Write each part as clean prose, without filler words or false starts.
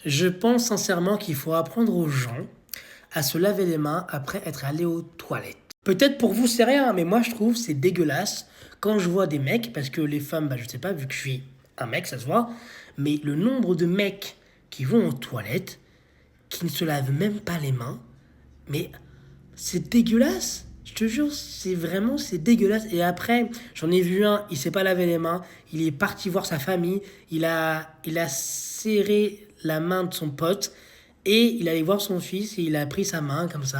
Je pense sincèrement qu'il faut apprendre aux gens à se laver les mains après être allé aux toilettes. Peut-être pour vous c'est rien, mais moi je trouve c'est dégueulasse quand je vois des mecs, parce que les femmes, bah je sais pas, vu que je suis un mec, ça se voit, mais le nombre de mecs qui vont aux toilettes, qui ne se lavent même pas les mains, mais c'est dégueulasse. Je te jure, c'est dégueulasse. Et après, j'en ai vu un, il s'est pas lavé les mains, il est parti voir sa famille, il a serré la main de son pote et il allait voir son fils et il a pris sa main comme ça.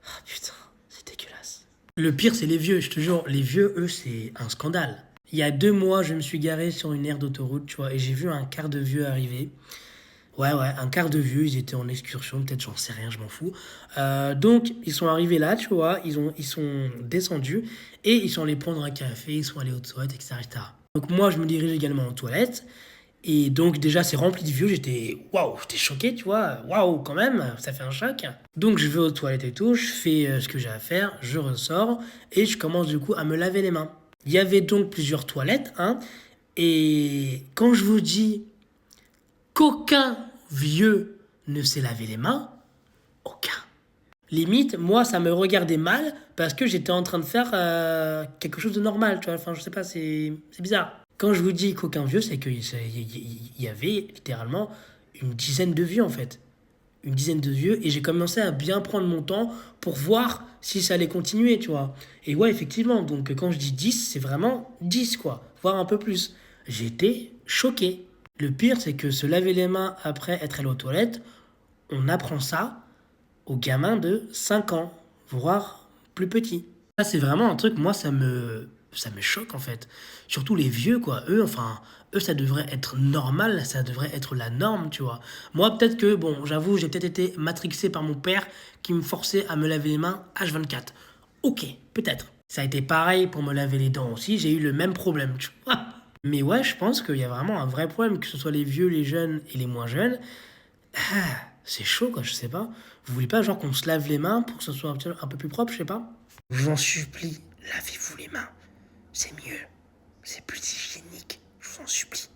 Ah putain, c'est dégueulasse. Le pire, c'est les vieux, je te jure, les vieux, eux, c'est un scandale. Il y a 2 mois, je me suis garé sur une aire d'autoroute, tu vois, et j'ai vu un quart de vieux arriver. Ouais, un quart de vieux, ils étaient en excursion, peut-être j'en sais rien, je m'en fous. Donc, ils sont arrivés là, tu vois, ils sont descendus et ils sont allés prendre un café, ils sont allés aux toilettes, etc., etc. Donc, moi, je me dirige également aux toilettes. Et donc, déjà, c'est rempli de vieux, waouh, j'étais choqué, tu vois, waouh, quand même, ça fait un choc. Donc, je vais aux toilettes et tout, je fais ce que j'ai à faire, je ressors et je commence du coup à me laver les mains. Il y avait donc plusieurs toilettes, hein, et quand je vous dis qu'aucun vieux ne s'est lavé les mains, aucun. Limite, moi, ça me regardait mal parce que j'étais en train de faire quelque chose de normal, tu vois. Enfin, je sais pas, c'est bizarre. Quand je vous dis qu'aucun vieux, c'est qu'il y avait littéralement une dizaine de vieux, en fait. Une dizaine de vieux, et j'ai commencé à bien prendre mon temps pour voir si ça allait continuer, tu vois. Et ouais, effectivement, donc quand je dis 10, c'est vraiment 10 quoi, voire un peu plus. J'étais choqué. Le pire, c'est que se laver les mains après être allé aux toilettes, on apprend ça aux gamins de 5 ans, voire plus petits. Ça, c'est vraiment un truc, moi, ça me choque en fait. Surtout les vieux, quoi. Eux, ça devrait être normal, ça devrait être la norme, tu vois. Moi, peut-être que, bon, j'avoue, j'ai peut-être été matrixé par mon père qui me forçait à me laver les mains H24. Ok, peut-être. Ça a été pareil pour me laver les dents aussi, j'ai eu le même problème, tu vois. Mais ouais, je pense qu'il y a vraiment un vrai problème, que ce soit les vieux, les jeunes et les moins jeunes. Ah, c'est chaud, quoi, je sais pas. Vous voulez pas, genre, qu'on se lave les mains pour que ce soit un peu plus propre, je sais pas. Je vous en supplie, lavez-vous les mains. C'est mieux. C'est plus hygiénique. Je vous en supplie.